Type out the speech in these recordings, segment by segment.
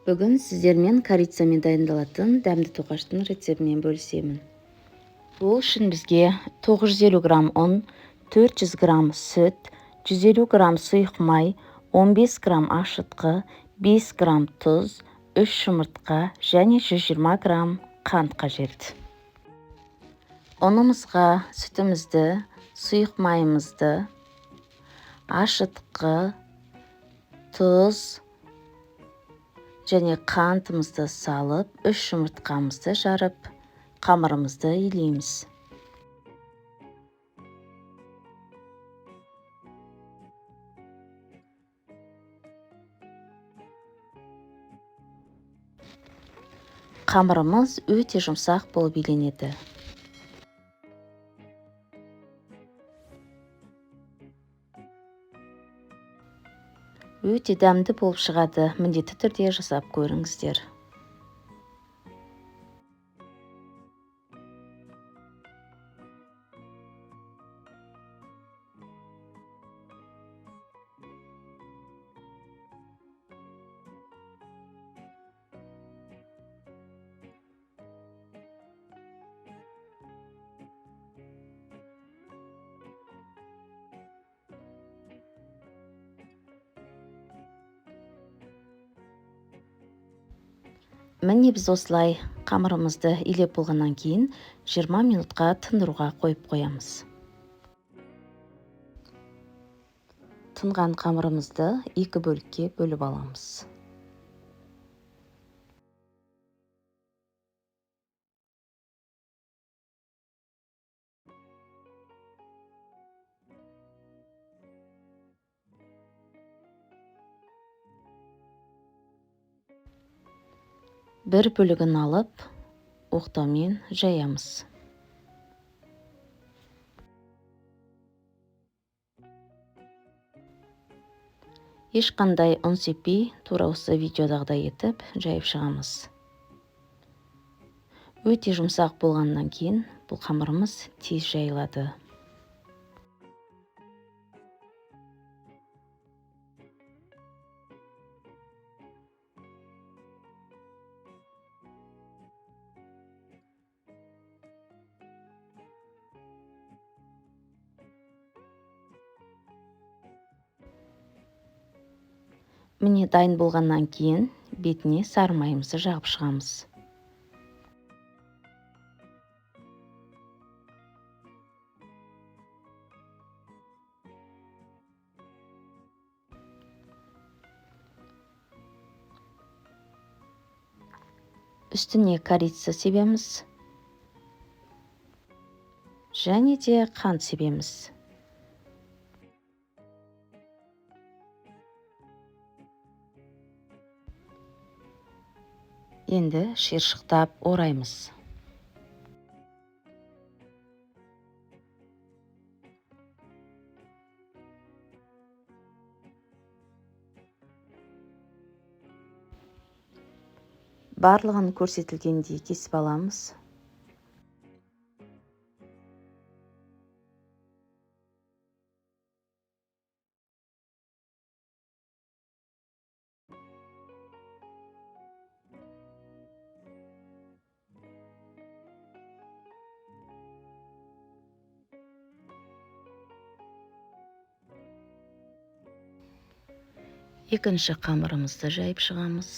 Бүгін сіздермен корицамен дайындалатын дәмді тоқаштың рецептімен бөлісемін. Бұл үшін бізге 950 грамм ұн, 400 грамм сүт, 150 грамм сұйық май, 15 грамм ашытқы, 5 грамм тұз, 3 жұмыртқа және 120 грамм қант қажет. Ұнымызға сүтімізді, сұйық майымызды, ашытқы, тұз және қантымызды салып, 3 жұмыртқамызды жарып, қамырымызды илейміз. Қамырымыз өте жұмсақ болып иленеді. Өте дәмді болып шығады, міндетті түрде жасап көріңіздер. Міне біз осылай қамырымызды илеп болғаннан кейін 20 минутқа тындыруға қойып қоямыз. Тынған қамырымызды 2 бөлікке бөліп аламыз. Бір бөлігін алып, оқтаумен жаямыз. Ешқандай ұн сеппей, тура осы видеодағыдай етіп жайып шығамыз. Өте жұмсақ болғаннан кейін бұл қамырымыз тез жайылады. Міне дайын болғаннан кейін бетіне сары майымызды жағып шығамыз. Үстіне корица себеміз және де қант себеміз. Енді шиыршықтап ораймыз. Барлығын көрсетілгендей кесіп аламыз. Екінші қамырымызды жайып шығамыз.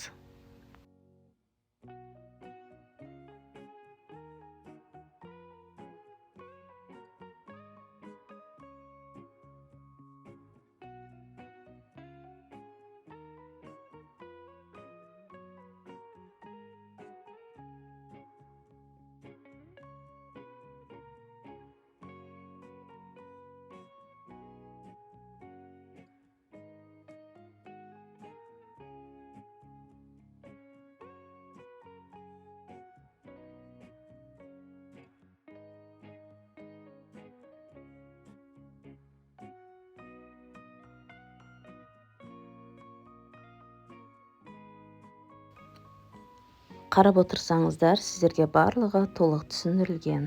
Қарап отырсаңыздар, сіздерге барлығы толық түсіндірілген.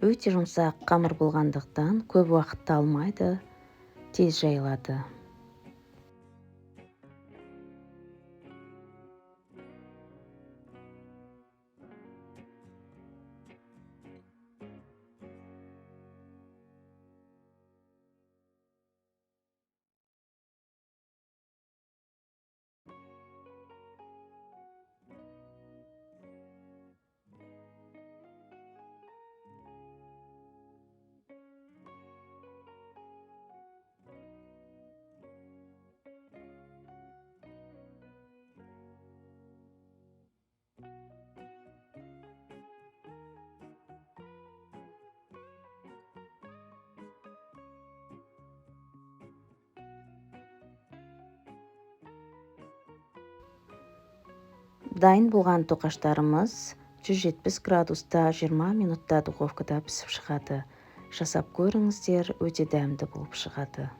Өте жұмсақ қамыр болғандықтан көп уақытты алмайды, тез жайылады. Дайын болған тоқаштарымыз 170 градуста 20 минутта духовкада пісіп шығады. Жасап көріңіздер, өте дәмді болып шығады.